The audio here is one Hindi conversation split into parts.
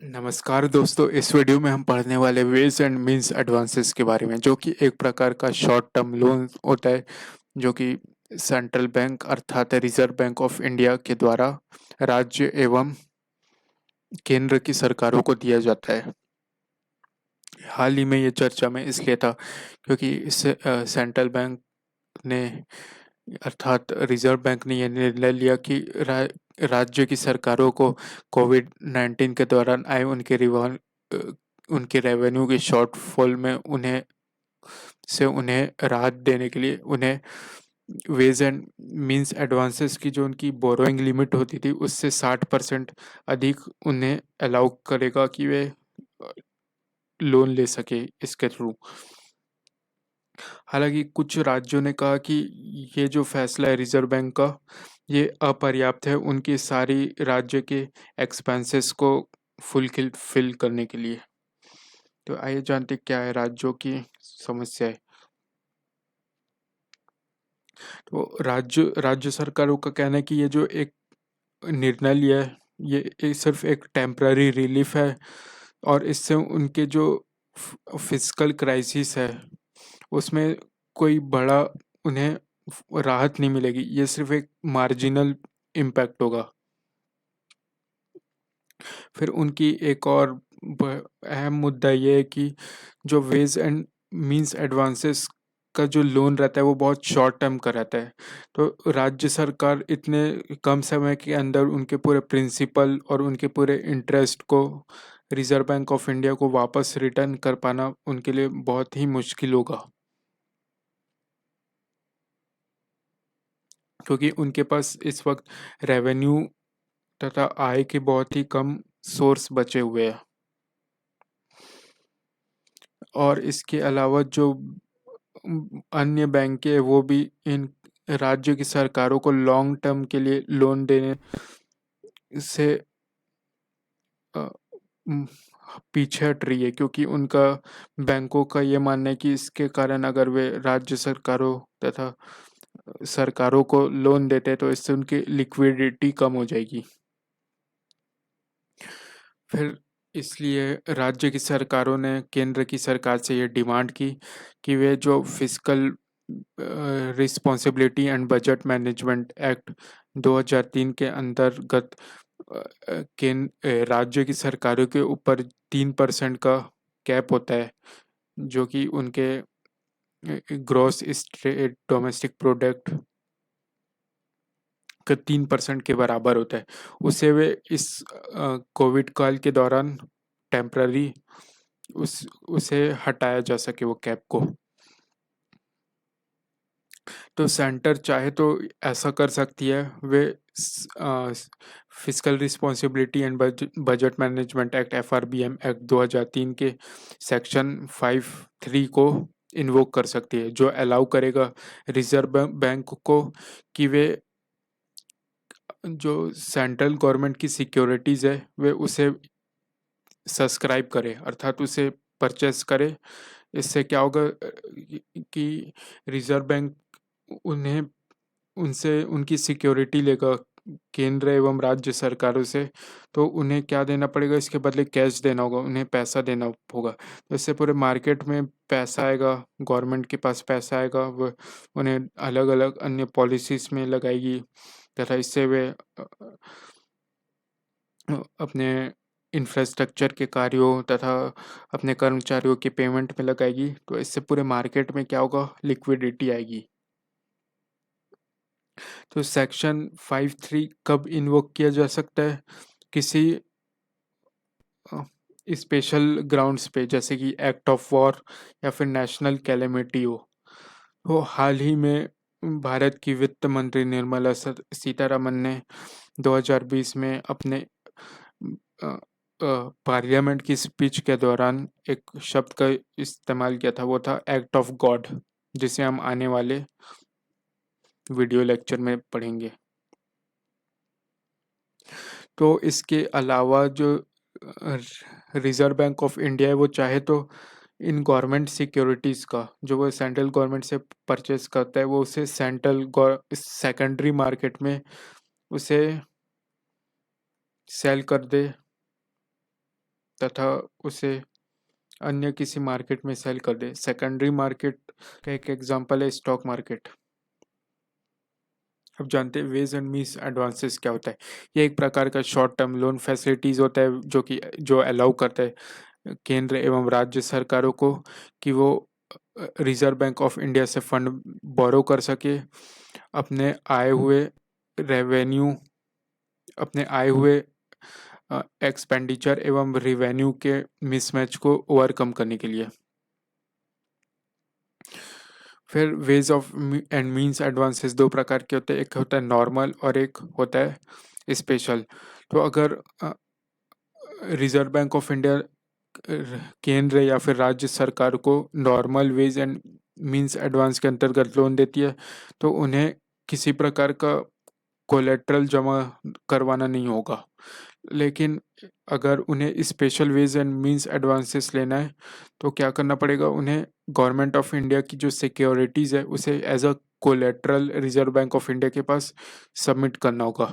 नमस्कार दोस्तों, इस वीडियो में हम पढ़ने वाले वेज एंड मीन्स एडवांसेस के बारे में, जो कि एक प्रकार का शॉर्ट टर्म लोन होता है, जो कि सेंट्रल बैंक अर्थात रिजर्व बैंक ऑफ इंडिया के द्वारा राज्य एवं केंद्र की सरकारों को दिया जाता है। हाल ही में ये चर्चा में इसलिए था क्योंकि सेंट्रल बैंक ने अर्थात रिजर्व बैंक ने यह निर्णय लिया कि राज्य की सरकारों को कोविड-19 के दौरान आए उनके रेवेन्यू के शॉर्टफॉल में उन्हें राहत देने के लिए उन्हें वेज एंड मीन्स एडवांसेस की जो उनकी बोरोइंग लिमिट होती थी उससे 60% अधिक उन्हें अलाउ करेगा कि वे लोन ले सके इसके थ्रू। हालांकि कुछ राज्यों ने कहा कि ये जो फैसला है रिजर्व बैंक का, ये अपर्याप्त है उनकी सारी राज्य के एक्सपेंसेस को फिल करने के लिए। तो आइए जानते क्या है राज्यों की समस्या है। तो राज्य सरकारों का कहना है कि ये जो एक निर्णय लिया है ये सिर्फ एक टेम्पररी रिलीफ है और इससे उनके जो फिजिकल क्राइसिस है उसमें कोई बड़ा उन्हें राहत नहीं मिलेगी, ये सिर्फ एक मार्जिनल इम्पैक्ट होगा। फिर उनकी एक और अहम मुद्दा ये है कि जो वेज एंड मींस एडवांसेस का जो लोन रहता है वो बहुत शॉर्ट टर्म का रहता है। तो राज्य सरकार इतने कम समय के अंदर उनके पूरे प्रिंसिपल और उनके पूरे इंटरेस्ट को रिजर्व बैंक ऑफ इंडिया को वापस रिटर्न कर पाना उनके लिए बहुत ही मुश्किल होगा, क्योंकि उनके पास इस वक्त रेवेन्यू तथा आय के बहुत ही कम सोर्स बचे हुए हैं। और इसके अलावा जो अन्य बैंक है वो भी इन राज्य की सरकारों को लॉन्ग टर्म के लिए लोन देने से अ, उम, पीछे हट रही है, क्योंकि उनका बैंकों का ये मानना है कि इसके कारण अगर वे राज्य सरकारों तथा सरकारों को लोन देते हैं तो इससे उनकी लिक्विडिटी कम हो जाएगी। फिर इसलिए राज्य की सरकारों ने केंद्र की सरकार से ये डिमांड की कि वे जो physical responsibility and budget management act 2003 के अंतर्गत राज्य की सरकारों के ऊपर 3% का कैप होता है, जो कि उनके ग्रॉस स्टेट डोमेस्टिक प्रोडक्ट का 3% के बराबर होता है। उसे वे इस कोविड काल के दौरान टेम्पररी उसे हटाया जा सके वो कैप को। तो सेंटर चाहे तो ऐसा कर सकती है, वे fiscal responsibility and budget management act FRBM act 2003 के सेक्शन 5(3) को इन्वोक कर सकती है, जो अलाउ करेगा रिजर्व बैंक को कि वे जो सेंट्रल गवर्नमेंट की सिक्योरिटीज़ है वे उसे सब्सक्राइब करे, अर्थात उसे परचेस करे। इससे क्या होगा कि रिजर्व बैंक उन्हें उनसे उनकी सिक्योरिटी लेगा केंद्र एवं राज्य सरकारों से, तो उन्हें क्या देना पड़ेगा, इसके बदले कैश देना होगा, उन्हें पैसा देना होगा। तो इससे पूरे मार्केट में पैसा आएगा, गवर्नमेंट के पास पैसा आएगा, वो उन्हें अलग अलग अन्य पॉलिसीज़ में लगाएगी तथा इससे वे अपने इंफ्रास्ट्रक्चर के कार्यों तथा अपने कर्मचारियों की पेमेंट में लगाएगी। तो इससे पूरे मार्केट में क्या होगा, लिक्विडिटी आएगी। तो सेक्शन 5(3) कब इन्वोक किया जा सकता है, किसी स्पेशल ग्राउंड्स पे, जैसे कि एक्ट ऑफ वॉर या फिर नेशनल कैलेमिटी हो। तो हाल ही में भारत की वित्त मंत्री निर्मला सीतारमन ने 2020 में अपने पार्लियामेंट की स्पीच के दौरान एक शब्द का इस्तेमाल किया था, वो था एक्ट ऑफ गॉड, जिसे हम आने वाले वीडियो लेक्चर में पढ़ेंगे। तो इसके अलावा जो रिजर्व बैंक ऑफ इंडिया है वो चाहे तो इन गवर्नमेंट सिक्योरिटीज़ का जो वो सेंट्रल गवर्नमेंट से परचेस करता है वो उसे सेकेंडरी मार्केट में उसे सेल कर दे तथा उसे अन्य किसी मार्केट में सेल कर दे। सेकेंडरी मार्केट का एक एग्जांपल है स्टॉक मार्केट। अब जानते हैं वेज एंड मीन्स एडवांसेस क्या होता है। ये एक प्रकार का शॉर्ट टर्म लोन फैसिलिटीज होता है जो अलाउ करता है केंद्र एवं राज्य सरकारों को कि वो रिजर्व बैंक ऑफ इंडिया से फंड बोरो कर सके, अपने आए हुए रेवेन्यू अपने आए हुए एक्सपेंडिचर एवं रिवेन्यू के मिसमैच को ओवरकम करने के लिए। फिर ways of and means advances दो प्रकार के होते हैं, एक होता है नॉर्मल और एक होता है स्पेशल। तो अगर रिजर्व बैंक ऑफ इंडिया केंद्र या फिर राज्य सरकार को normal ways and means advance के अंतर्गत लोन देती है तो उन्हें किसी प्रकार का कोलेट्रल जमा करवाना नहीं होगा। लेकिन अगर उन्हें special ways and means advances लेना है तो क्या करना पड़ेगा, उन्हें गवर्नमेंट ऑफ इंडिया की जो सिक्योरिटीज़ है उसे as a collateral Reserve Bank of India के पास सबमिट करना होगा।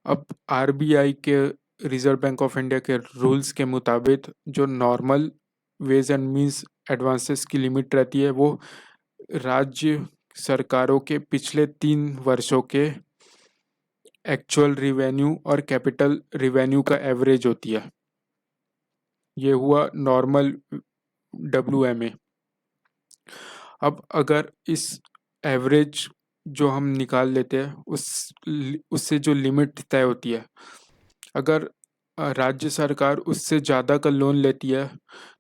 अब आरबीआई के रिजर्व बैंक ऑफ इंडिया के रूल्स के मुताबिक जो normal ways and means advances की लिमिट रहती है वो राज्य सरकारों के पिछले 3 वर्षों के एक्चुअल रिवेन्यू और कैपिटल रिवेन्यू का एवरेज होती है। ये हुआ नॉर्मल WMA। अब अगर इस एवरेज जो हम निकाल लेते हैं उससे जो लिमिट तय होती है, अगर राज्य सरकार उससे ज़्यादा का लोन लेती है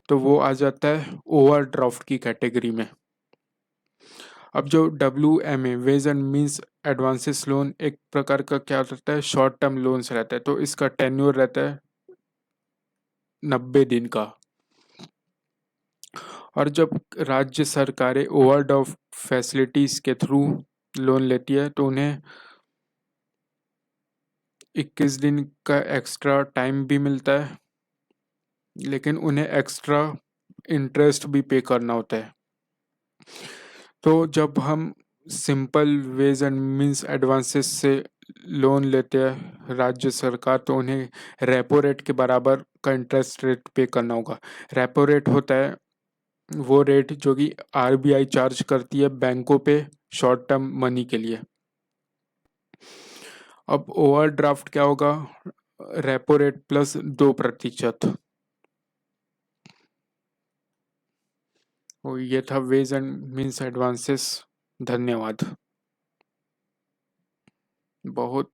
तो वो आ जाता है ओवरड्राफ्ट की कैटेगरी में। अब जो WMA ways and means advances loan एक प्रकार का क्या रहता है, शॉर्ट टर्म लोन्स रहता है, तो इसका टेन्योर रहता है 90 दिन का। और जब राज्य सरकारें ओवरड्राफ्ट फैसिलिटीज के थ्रू लोन लेती है तो उन्हें 21 दिन का एक्स्ट्रा टाइम भी मिलता है, लेकिन उन्हें एक्स्ट्रा इंटरेस्ट भी पे करना होता है। तो जब हम simple ways and means advances से लोन लेते हैं राज्य सरकार तो उन्हें रेपो रेट के बराबर का इंटरेस्ट रेट पे करना होगा। रेपो रेट होता है वो रेट जो कि आरबीआई चार्ज करती है बैंकों पे शॉर्ट टर्म मनी के लिए। अब ओवरड्राफ्ट क्या होगा, रेपो रेट प्लस 2%। ये था वेज एंड मीन्स एडवांसेस। धन्यवाद। बहुत